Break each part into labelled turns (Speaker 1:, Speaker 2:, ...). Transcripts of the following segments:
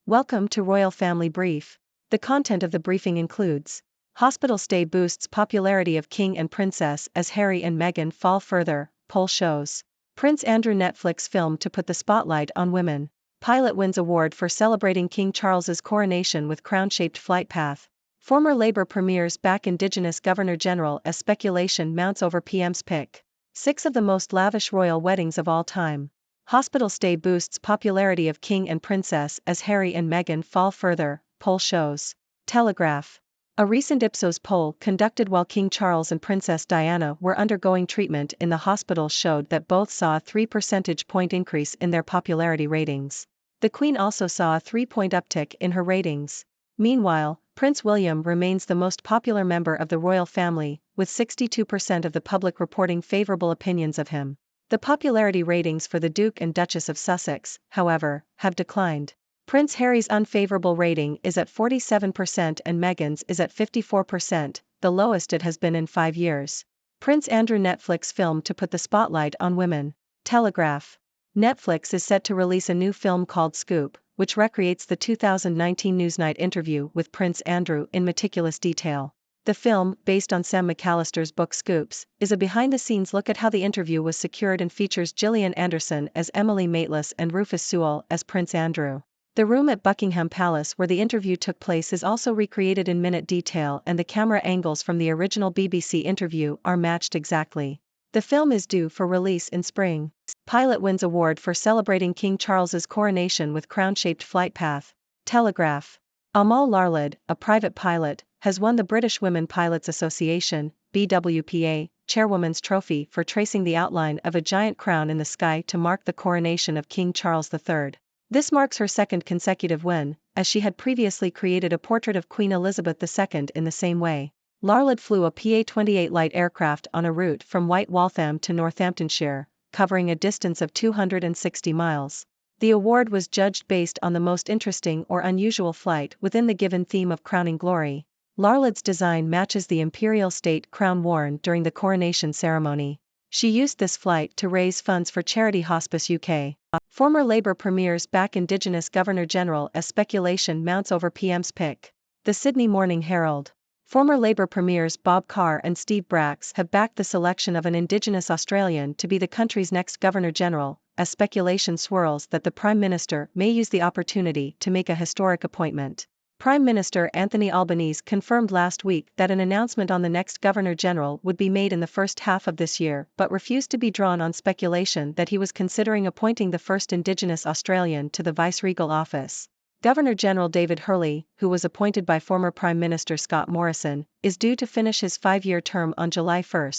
Speaker 1: Welcome to Royal Family Brief. The content of the briefing includes: hospital stay boosts popularity of King and Princess as Harry and Meghan fall further, poll shows. Prince Andrew Netflix film to put the spotlight on women. Pilot wins award for celebrating King Charles's coronation with crown-shaped flight path. Former Labour premiers back Indigenous Governor-General as speculation mounts over PM's pick. 6 of the most lavish royal weddings of all time. Hospital stay boosts popularity of King and Princess as Harry and Meghan fall further, poll shows. Telegraph. A recent Ipsos poll conducted while King Charles and Princess Diana were undergoing treatment in the hospital showed that both saw a 3 percentage point increase in their popularity ratings. The Queen also saw a 3-point uptick in her ratings. Meanwhile, Prince William remains the most popular member of the royal family, with 62% of the public reporting favorable opinions of him. The popularity ratings for the Duke and Duchess of Sussex, however, have declined. Prince Harry's unfavorable rating is at 47% and Meghan's is at 54%, the lowest it has been in 5 years. Prince Andrew Netflix film to put the spotlight on women. Telegraph. Netflix is set to release a new film called Scoop, which recreates the 2019 Newsnight interview with Prince Andrew in meticulous detail. The film, based on Sam McAllister's book Scoops, is a behind-the-scenes look at how the interview was secured and features Gillian Anderson as Emily Maitlis and Rufus Sewell as Prince Andrew. The room at Buckingham Palace where the interview took place is also recreated in minute detail, and the camera angles from the original BBC interview are matched exactly. The film is due for release in spring. Pilot wins award for celebrating King Charles's coronation with crown-shaped flight path. Telegraph. Amal Larlad, a private pilot, has won the British Women Pilots Association (BWPA) Chairwoman's Trophy for tracing the outline of a giant crown in the sky to mark the coronation of King Charles III. This marks her second consecutive win, as she had previously created a portrait of Queen Elizabeth II in the same way. Larlad flew a PA-28 light aircraft on a route from White Waltham to Northamptonshire, covering a distance of 260 miles. The award was judged based on the most interesting or unusual flight within the given theme of crowning glory. Larlad's design matches the imperial state crown worn during the coronation ceremony. She used this flight to raise funds for Charity Hospice UK. Former Labour premiers back Indigenous Governor-General as speculation mounts over PM's pick. The Sydney Morning Herald. Former Labour premiers Bob Carr and Steve Bracks have backed the selection of an Indigenous Australian to be the country's next Governor-General, as speculation swirls that the Prime Minister may use the opportunity to make a historic appointment. Prime Minister Anthony Albanese confirmed last week that an announcement on the next Governor-General would be made in the first half of this year, but refused to be drawn on speculation that he was considering appointing the first Indigenous Australian to the viceregal office. Governor-General David Hurley, who was appointed by former Prime Minister Scott Morrison, is due to finish his 5-year term on July 1.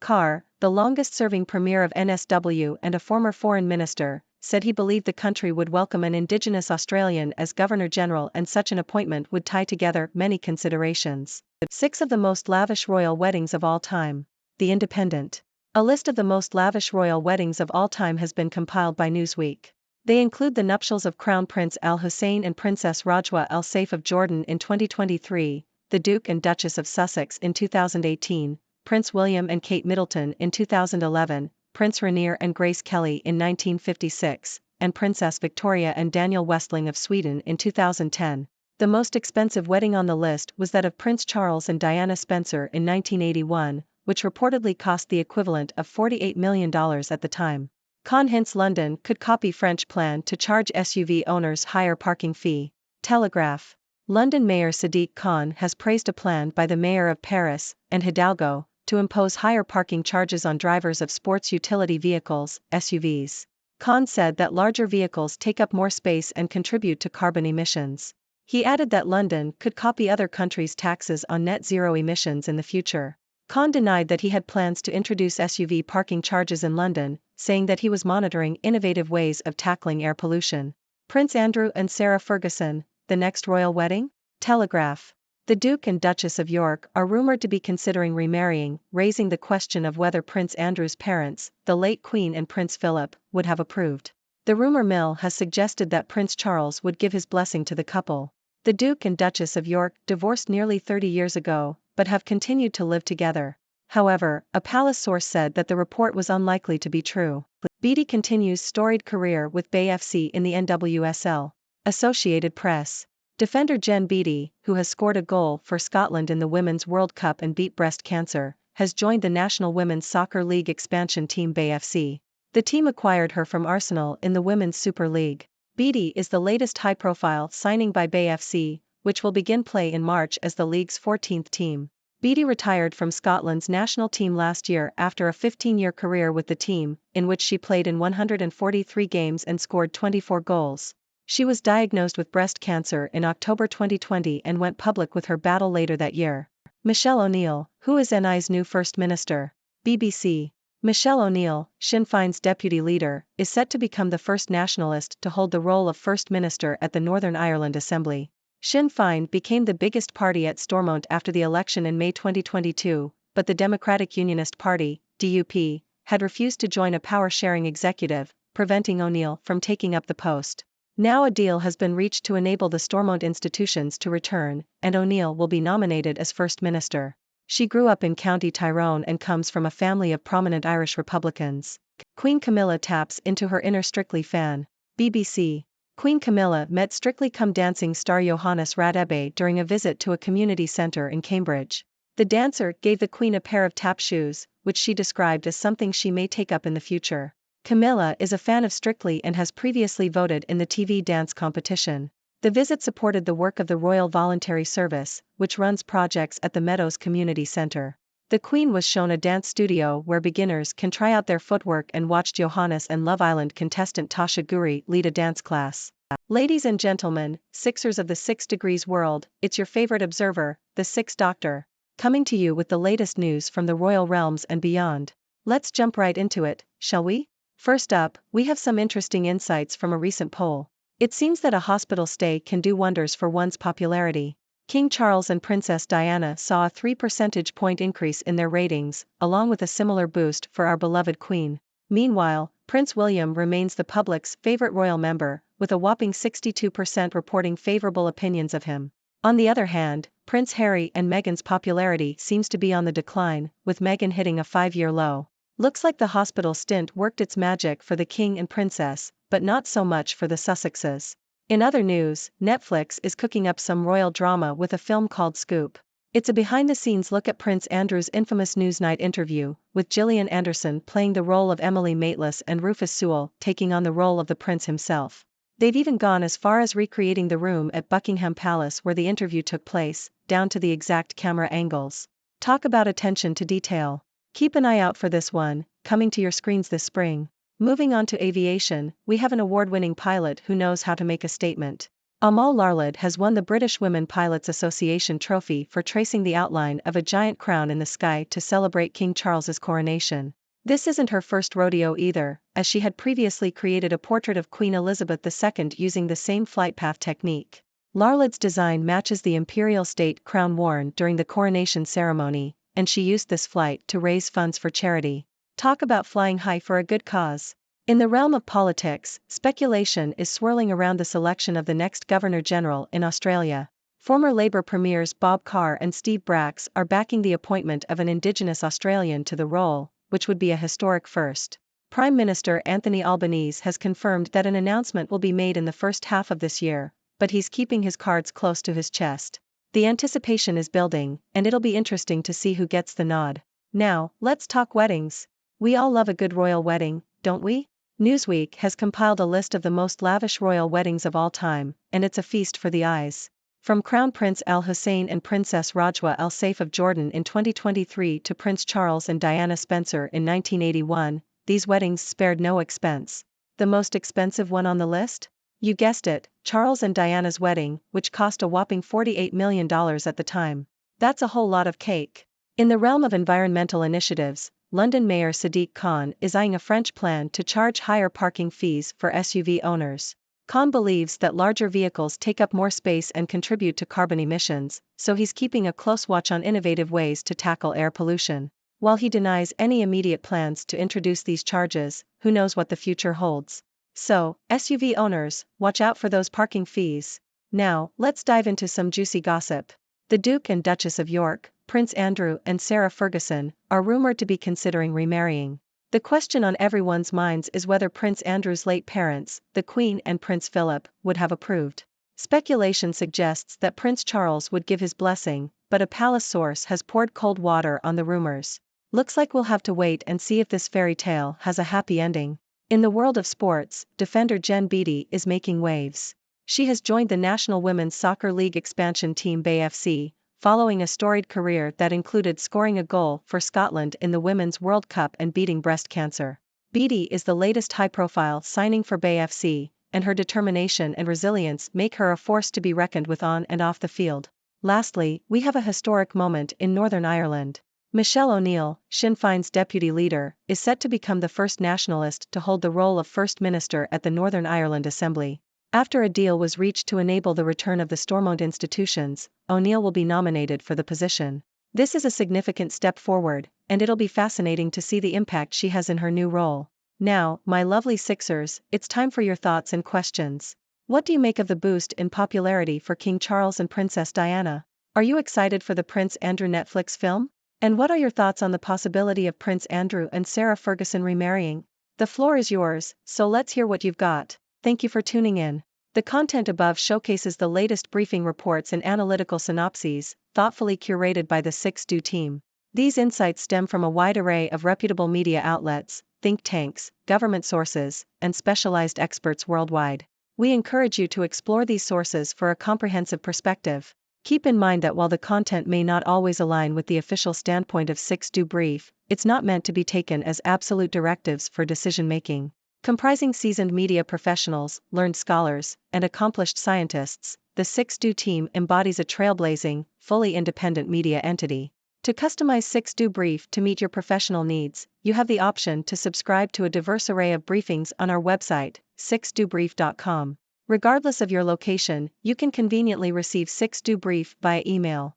Speaker 1: Carr, the longest-serving Premier of NSW and a former Foreign Minister, said he believed the country would welcome an Indigenous Australian as Governor-General, and such an appointment would tie together many considerations. 6 of the most lavish royal weddings of all time. The Independent. A list of the most lavish royal weddings of all time has been compiled by Newsweek. They include the nuptials of Crown Prince Al Hussein and Princess Rajwa Al Saif of Jordan in 2023, the Duke and Duchess of Sussex in 2018, Prince William and Kate Middleton in 2011, Prince Rainier and Grace Kelly in 1956, and Princess Victoria and Daniel Westling of Sweden in 2010. The most expensive wedding on the list was that of Prince Charles and Diana Spencer in 1981, which reportedly cost the equivalent of $48 million at the time. Khan hints London could copy French plan to charge SUV owners higher parking fee. Telegraph. London Mayor Sadiq Khan has praised a plan by the Mayor of Paris and Hidalgo to impose higher parking charges on drivers of sports utility vehicles, SUVs. Khan said that larger vehicles take up more space and contribute to carbon emissions. He added that London could copy other countries' taxes on net zero emissions in the future. Khan denied that he had plans to introduce SUV parking charges in London, saying that he was monitoring innovative ways of tackling air pollution. Prince Andrew and Sarah Ferguson, the next royal wedding? Telegraph. The Duke and Duchess of York are rumored to be considering remarrying, raising the question of whether Prince Andrew's parents, the late Queen and Prince Philip, would have approved. The rumor mill has suggested that Prince Charles would give his blessing to the couple. The Duke and Duchess of York divorced nearly 30 years ago, but have continued to live together. However, a palace source said that the report was unlikely to be true. Beattie continues storied career with Bay FC in the NWSL. Associated Press. Defender Jen Beattie, who has scored a goal for Scotland in the Women's World Cup and beat breast cancer, has joined the National Women's Soccer League expansion team Bay FC. The team acquired her from Arsenal in the Women's Super League. Beattie is the latest high-profile signing by Bay FC, which will begin play in March as the league's 14th team. Beattie retired from Scotland's national team last year after a 15-year career with the team, in which she played in 143 games and scored 24 goals. She was diagnosed with breast cancer in October 2020 and went public with her battle later that year. Michelle O'Neill, who is NI's new First Minister. BBC. Michelle O'Neill, Sinn Féin's deputy leader, is set to become the first nationalist to hold the role of First Minister at the Northern Ireland Assembly. Sinn Féin became the biggest party at Stormont after the election in May 2022, but the Democratic Unionist Party, DUP, had refused to join a power-sharing executive, preventing O'Neill from taking up the post. Now a deal has been reached to enable the Stormont institutions to return, and O'Neill will be nominated as First Minister. She grew up in County Tyrone and comes from a family of prominent Irish Republicans. Queen Camilla taps into her inner Strictly fan. BBC. Queen Camilla met Strictly Come Dancing star Johannes Radebe during a visit to a community centre in Cambridge. The dancer gave the Queen a pair of tap shoes, which she described as something she may take up in the future. Camilla is a fan of Strictly and has previously voted in the TV dance competition. The visit supported the work of the Royal Voluntary Service, which runs projects at the Meadows Community Centre. The Queen was shown a dance studio where beginners can try out their footwork and watched Johannes and Love Island contestant Tasha Guri lead a dance class. Ladies and gentlemen, Sixers of the 6 Degrees world, it's your favorite observer, the Sixth Doctor, coming to you with the latest news from the royal realms and beyond. Let's jump right into it, shall we? First up, we have some interesting insights from a recent poll. It seems that a hospital stay can do wonders for one's popularity. King Charles and Princess Diana saw a 3 percentage point increase in their ratings, along with a similar boost for our beloved Queen. Meanwhile, Prince William remains the public's favorite royal member, with a whopping 62% reporting favorable opinions of him. On the other hand, Prince Harry and Meghan's popularity seems to be on the decline, with Meghan hitting a 5-year low. Looks like the hospital stint worked its magic for the king and princess, but not so much for the Sussexes. In other news, Netflix is cooking up some royal drama with a film called Scoop. It's a behind-the-scenes look at Prince Andrew's infamous Newsnight interview, with Gillian Anderson playing the role of Emily Maitlis and Rufus Sewell taking on the role of the prince himself. They've even gone as far as recreating the room at Buckingham Palace where the interview took place, down to the exact camera angles. Talk about attention to detail. Keep an eye out for this one, coming to your screens this spring. Moving on to aviation, we have an award-winning pilot who knows how to make a statement. Amal Larlad has won the British Women Pilots Association trophy for tracing the outline of a giant crown in the sky to celebrate King Charles's coronation. This isn't her first rodeo either, as she had previously created a portrait of Queen Elizabeth II using the same flight path technique. Larlad's design matches the imperial state crown worn during the coronation ceremony, and she used this flight to raise funds for charity. Talk about flying high for a good cause. In the realm of politics, speculation is swirling around the selection of the next Governor-General in Australia. Former Labour premiers Bob Carr and Steve Bracks are backing the appointment of an Indigenous Australian to the role, which would be a historic first. Prime Minister Anthony Albanese has confirmed that an announcement will be made in the first half of this year, but he's keeping his cards close to his chest. The anticipation is building, and it'll be interesting to see who gets the nod. Now, let's talk weddings. We all love a good royal wedding, don't we? Newsweek has compiled a list of the most lavish royal weddings of all time, and it's a feast for the eyes. From Crown Prince Al Hussein and Princess Rajwa Al Saif of Jordan in 2023 to Prince Charles and Diana Spencer in 1981, these weddings spared no expense. The most expensive one on the list? You guessed it, Charles and Diana's wedding, which cost a whopping $48 million at the time. That's a whole lot of cake. In the realm of environmental initiatives, London Mayor Sadiq Khan is eyeing a French plan to charge higher parking fees for SUV owners. Khan believes that larger vehicles take up more space and contribute to carbon emissions, so he's keeping a close watch on innovative ways to tackle air pollution. While he denies any immediate plans to introduce these charges, who knows what the future holds. So, SUV owners, watch out for those parking fees. Now, let's dive into some juicy gossip. The Duke and Duchess of York, Prince Andrew and Sarah Ferguson, are rumored to be considering remarrying. The question on everyone's minds is whether Prince Andrew's late parents, the Queen and Prince Philip, would have approved. Speculation suggests that Prince Charles would give his blessing, but a palace source has poured cold water on the rumors. Looks like we'll have to wait and see if this fairy tale has a happy ending. In the world of sports, defender Jen Beattie is making waves. She has joined the National Women's Soccer League expansion team Bay FC, following a storied career that included scoring a goal for Scotland in the Women's World Cup and beating breast cancer. Beattie is the latest high-profile signing for Bay FC, and her determination and resilience make her a force to be reckoned with on and off the field. Lastly, we have a historic moment in Northern Ireland. Michelle O'Neill, Sinn Féin's deputy leader, is set to become the first nationalist to hold the role of First Minister at the Northern Ireland Assembly. After a deal was reached to enable the return of the Stormont institutions, O'Neill will be nominated for the position. This is a significant step forward, and it'll be fascinating to see the impact she has in her new role. Now, my lovely Sixers, it's time for your thoughts and questions. What do you make of the boost in popularity for King Charles and Princess Diana? Are you excited for the Prince Andrew Netflix film? And what are your thoughts on the possibility of Prince Andrew and Sarah Ferguson remarrying? The floor is yours, so let's hear what you've got. Thank you for tuning in. The content above showcases the latest briefing reports and analytical synopses, thoughtfully curated by the 6Do team. These insights stem from a wide array of reputable media outlets, think tanks, government sources, and specialized experts worldwide. We encourage you to explore these sources for a comprehensive perspective. Keep in mind that while the content may not always align with the official standpoint of 6Do Brief, it's not meant to be taken as absolute directives for decision-making. Comprising seasoned media professionals, learned scholars, and accomplished scientists, the 6Do team embodies a trailblazing, fully independent media entity. To customize 6Do Brief to meet your professional needs, you have the option to subscribe to a diverse array of briefings on our website, 6dobrief.com. Regardless of your location, you can conveniently receive 6Do Brief via email.